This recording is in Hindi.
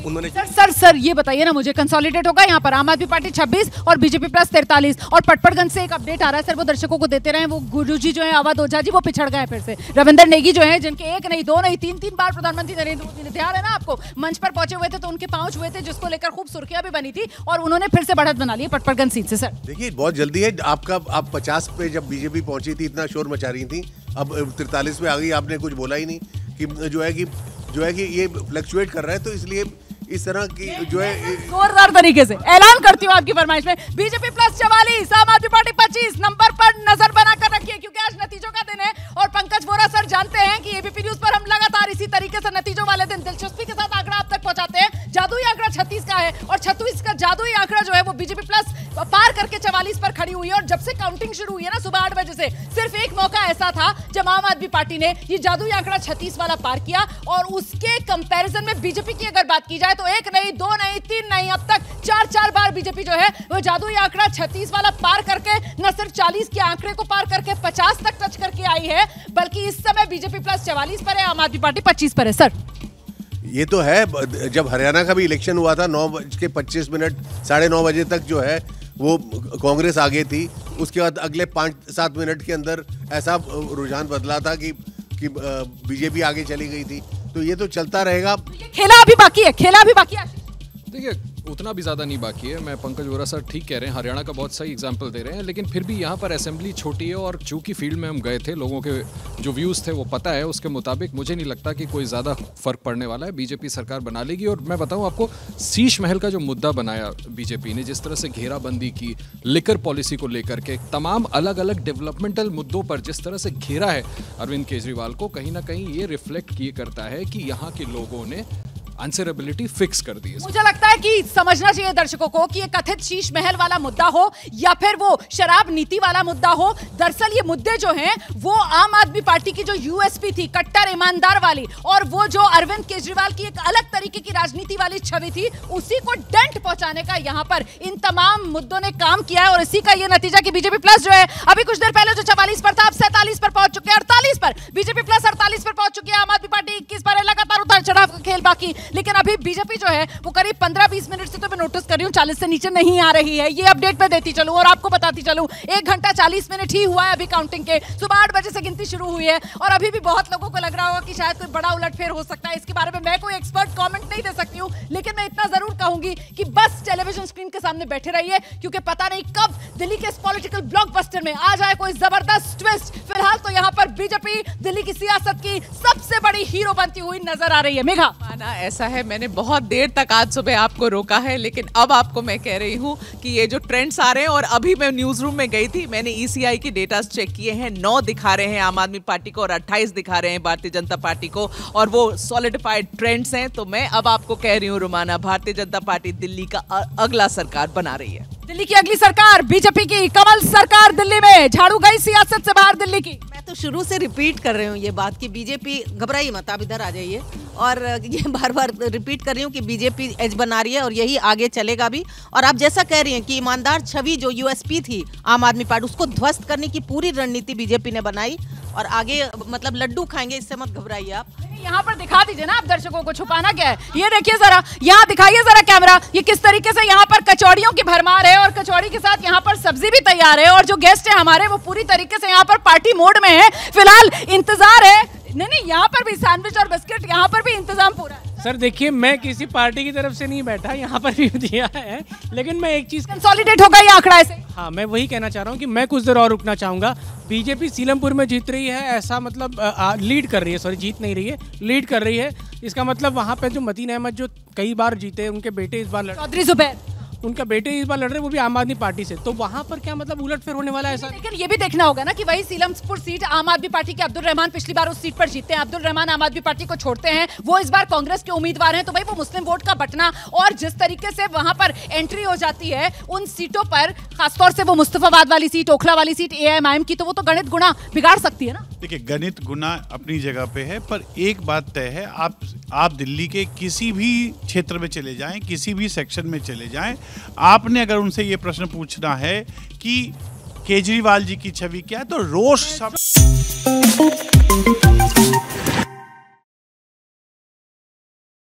उन्होंने। सर ये बताइए ना मुझे, कंसोलिडेट होगा यहाँ पर आम आदमी पार्टी 26 और बीजेपी प्लस 43। और पटपड़गंज से एक अपडेट आ रहा है सर, वो दर्शकों को देते रहे, वो गुरुजी जो है अवध ओझा जी वो पिछड़ गए फिर से। रविंदर नेगी जो है, जिनके एक नहीं दो नहीं तीन बार प्रधानमंत्री नरेंद्र मोदी ने, ध्यान है ना आपको, मंच पर पहुंचे हुए थे तो उनके पांव छुए थे, जिसको लेकर खूब सुर्खियां भी बनी थी, और उन्होंने फिर से बढ़त बना ली पटपड़गंज सीट से। सर देखिए बहुत जल्दी है आप 50 पे जब बीजेपी पहुंची थी इतना शोर मचा रही थी, अब 43 पे आ गई, आपने कुछ बोला ही नहीं कि जो है कि ये फ्लक्चुएट कर रहा है, तो इसलिए इस तरह की जो है जोरदार तरीके से ऐलान करती हूँ आपकी फरमाइश में, बीजेपी प्लस 44, आम आदमी पार्टी 25 नंबर पर नजर बनाकर रखिए, क्योंकि आज नतीजों का दिन है। और पंकज वोरा सर जानते हैं कि एबीपी न्यूज पर हम लगातार इसी तरीके से नतीजों वाले दिन दिलचस्पी के साथ आंकड़ा आप तक पहुंचाते हैं। जादुई आंकड़ा 36 का है, और 36 का जादुई आंकड़ा जो है वो बीजेपी प्लस पार करके 44 पर खड़ी हुई है। और जब से काउंटिंग शुरू हुई है ना सुबह 8 बजे से, सिर्फ एक मौका ऐसा था जब आम आदमी पार्टी ने ये जादुई आंकड़ा 36 वाला पार किया, और उसके कंपैरिजन में बीजेपी की अगर बात की जाए तो 1 नहीं 2 नहीं 3 नहीं, अब तक 4 बार बीजेपी जो है वो जादुई आंकड़ा 36 वाला पार करके न सिर्फ 40 के आंकड़े को पार करके 50 तक टच करके आई है, बल्कि इस समय बीजेपी प्लस 44 पर है, आम आदमी पार्टी 25 पर है। सर ये तो है, जब हरियाणा का भी इलेक्शन हुआ था 9:25 9:30 बजे तक जो है वो कांग्रेस आगे थी, उसके बाद अगले 5-7 मिनट के अंदर ऐसा रुझान बदला था कि बीजेपी आगे चली गई थी, तो ये तो चलता रहेगा। खेला अभी बाकी है। देखिए उतना भी ज़्यादा नहीं बाकी है। मैं पंकज वोरा सर ठीक कह रहे हैं, हरियाणा का बहुत सही एग्जाम्पल दे रहे हैं, लेकिन फिर भी यहाँ पर असेंबली छोटी है, और चूंकि फील्ड में हम गए थे, लोगों के जो व्यूज़ थे वो पता है, उसके मुताबिक मुझे नहीं लगता कि कोई ज़्यादा फर्क पड़ने वाला है। बीजेपी सरकार बना लेगी। और मैं बताऊँ आपको, शीश महल का जो मुद्दा बनाया बीजेपी ने, जिस तरह से घेराबंदी की, लिकर पॉलिसी को लेकर के, तमाम अलग अलग डेवलपमेंटल मुद्दों पर जिस तरह से घेरा है अरविंद केजरीवाल को, कहीं ना कहीं ये रिफ्लेक्ट किए करता है कि यहाँ के लोगों ने आंसरेबिलिटी फिक्स कर दी है। मुझे लगता है कि समझना चाहिए दर्शकों को कि ये कथित शीश महल वाला मुद्दा हो या फिर वो शराब नीति वाला मुद्दा हो, दरअसल ये मुद्दे जो हैं वो आम आदमी पार्टी की जो यूएसपी थी, कट्टर ईमानदार वाली, और वो जो अरविंद केजरीवाल की एक अलग तरीके की राजनीति वाली छवि थी, उसी को डेंट पहुंचाने का यहाँ पर इन तमाम मुद्दों ने काम किया है। और इसी का ये नतीजा कि बीजेपी प्लस जो है अभी कुछ देर पहले जो 44 पर था, अब 47 पर पहुंच चुके हैं, 48 पर बीजेपी प्लस 48 पर पहुंच चुकी है, आम आदमी पार्टी 21 पर है। लगातार उतार चढ़ाव का खेल बाकी, लेकिन अभी बीजेपी जो है वो करीब 15-20 मिनट से तो मैं नोटिस कर रही हूँ 40 से नीचे नहीं आ रही है। ये अपडेट मैं देती चलूं और आपको बताती चलूं, 1 घंटा 40 मिनट ही हुआ है अभी काउंटिंग के, सुबह 8 बजे से गिनती शुरू हुई है, और अभी भी बहुत लोगों को लग रहा होगा कि शायद कोई बड़ा उलटफेर हो सकता है। इसके बारे में मैं कोई एक्सपर्ट कमेंट नहीं दे सकती हूँ, लेकिन मैं इतना जरूर कहूंगी कि बस टेलीविजन स्क्रीन के सामने बैठे रहिए, क्योंकि पता नहीं कब दिल्ली के इस पॉलिटिकल ब्लॉकबस्टर में आ जाए कोई जबरदस्त ट्विस्ट। फिलहाल तो यहाँ पर बीजेपी दिल्ली की सियासत की सबसे बड़ी हीरो बनती हुई नजर आ रही है। मेघा, ऐसा है, मैंने बहुत देर तक आज सुबह आपको रोका है, लेकिन अब आपको मैं कह रही हूँ कि ये जो ट्रेंड्स आ रहे हैं, और अभी मैं न्यूज रूम में गई थी, मैंने ईसीआई की डेटा चेक किए हैं, 9 दिखा रहे हैं आम आदमी पार्टी को और 28 दिखा रहे हैं भारतीय जनता पार्टी को, और वो सॉलिडिफाइड ट्रेंड्स हैं। तो मैं अब आपको कह रही हूँ रुमाना, भारतीय जनता पार्टी दिल्ली का अगला सरकार बना रही है। दिल्ली की अगली सरकार बीजेपी की कमल सरकार दिल्ली में, झाड़ू गई सियासत से बाहर दिल्ली की। मैं तो शुरू से रिपीट कर रही हूँ ये बात कि बीजेपी, घबराइए मत, आप इधर आ जाइए, और ये बार बार रिपीट कर रही हूँ कि बीजेपी एज बना रही है और यही आगे चलेगा भी। और आप जैसा कह रही हैं कि ईमानदार छवि जो यूएसपी थी आम आदमी पार्टी, उसको ध्वस्त करने की पूरी रणनीति बीजेपी ने बनाई, और आगे मतलब लड्डू खाएंगे, इससे मत घबराइए आप। यहाँ पर दिखा दीजिए ना आप दर्शकों को, छुपाना क्या है, ये देखिए जरा, यहाँ दिखाइए जरा कैमरा, ये किस तरीके से यहाँ पर कचौड़ियों की भरमार है, और कचौड़ी के साथ यहाँ पर सब्जी भी तैयार है, और जो गेस्ट है हमारे वो पूरी तरीके से यहाँ पर पार्टी मोड में है। फिलहाल इंतजार है, नहीं यहाँ पर भी सैंडविच और बिस्किट, यहाँ पर भी इंतजाम पूरा है। सर देखिए, मैं किसी पार्टी की तरफ से नहीं बैठा, यहाँ पर भी दिया है, लेकिन मैं एक चीज, कंसोलिडेट होगा ये आंकड़ा ऐसे। हाँ, मैं वही कहना चाह रहा हूँ कि मैं कुछ देर और रुकना चाहूंगा। बीजेपी सीलमपुर में जीत रही है, ऐसा मतलब लीड कर रही है, सॉरी जीत नहीं रही है, लीड कर रही है। इसका मतलब वहाँ पे जो मतीन अहमद जो कई बार जीते, उनके बेटे इस बार चौधरी जुबैर, उनका बेटे इस बार लड़ रहे, वो भी आम आदमी पार्टी से, तो वहाँ पर क्या मतलब उलटफेर होने वाला है ऐसा। लेकिन ये भी देखना होगा ना कि वही सीलमपुर सीट आम आदमी पार्टी के अब्दुल रहमान पिछली बार उस सीट पर जीते हैं, अब्दुल रहमान आम आदमी पार्टी को छोड़ते हैं, वो इस बार कांग्रेस के उम्मीदवार हैं, तो भाई वो मुस्लिम वोट का बटना, और जिस तरीके से वहां पर एंट्री हो जाती है उन सीटों पर, खासतौर से वो मुस्तफाबाद वाली सीट, ओखला वाली सीट एआईएमआईएम की, तो वो तो गणित गुणा बिगाड़ सकती है ना। देखिए, गणित गुना अपनी जगह पे है, पर एक बात तय है, आप दिल्ली के किसी भी क्षेत्र में चले जाएं, किसी भी सेक्शन में चले जाएं, आपने अगर उनसे ये प्रश्न पूछना है कि केजरीवाल जी की छवि क्या है, तो रोष सब